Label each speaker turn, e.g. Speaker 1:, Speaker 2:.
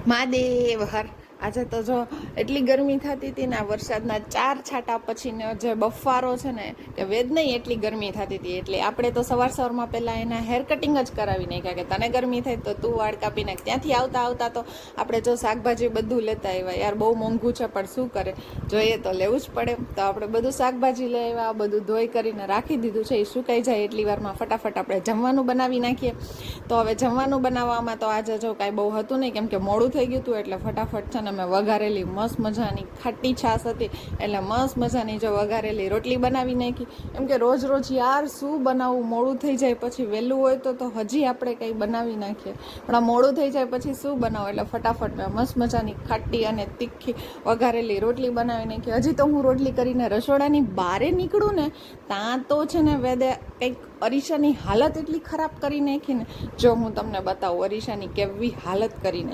Speaker 1: મહાદેવ હર. આજે તો જો એટલી ગરમી થતી હતી ને, વરસાદના 4 છાંટા પછીનો જે બફારો છે ને કે વેદ નહીં, એટલી ગરમી થતી હતી. એટલે આપણે તો સવારમાં પહેલાં એના હેર કટિંગ જ કરાવી નાખ્યા કે તને ગરમી થાય તો તું વાળ કાપી નાખ. ત્યાંથી આવતા તો આપણે જો શાકભાજી બધું લેતા આવ્યા. યાર બહુ મોંઘું છે પણ શું કરે, જોઈએ તો લેવું જ પડે. તો આપણે બધું શાકભાજી લઈ આવ્યા, બધું ધોઈ કરીને રાખી દીધું છે. એ સુકાઈ જાય એટલી વારમાં ફટાફટ આપણે જમવાનું બનાવી નાખીએ. તો હવે જમવાનું બનાવવામાં તો આજે જો કાંઈ બહુ હતું નહીં, કેમ કે મોડું થઈ ગયું હતું. એટલે ફટાફટ છે ને મેં વઘારેલી મસ્ત મજાની ખાટી છાશ હતી, એટલે મસ્ત મજાની જો વઘારેલી રોટલી બનાવી નાખી. એમ કે રોજ યાર શું બનાવવું, મોડું થઈ જાય પછી. વહેલું હોય તો હજી આપણે કંઈ બનાવી નાખીએ, પણ આ મોડું થઈ જાય પછી શું બનાવું. એટલે ફટાફટ મેં મસ્ત મજાની ખાટી અને તીખી વઘારેલી રોટલી બનાવી નાખી. હજી તો હું રોટલી કરીને રસોડાની બહારે નીકળું ને, ત્યાં તો છે ને વેદે કંઈક અરીસાની હાલત એટલી ખરાબ કરી નાખી ને. જો હું તમને બતાવું અરીસાની કેવી હાલત કરી નાખી.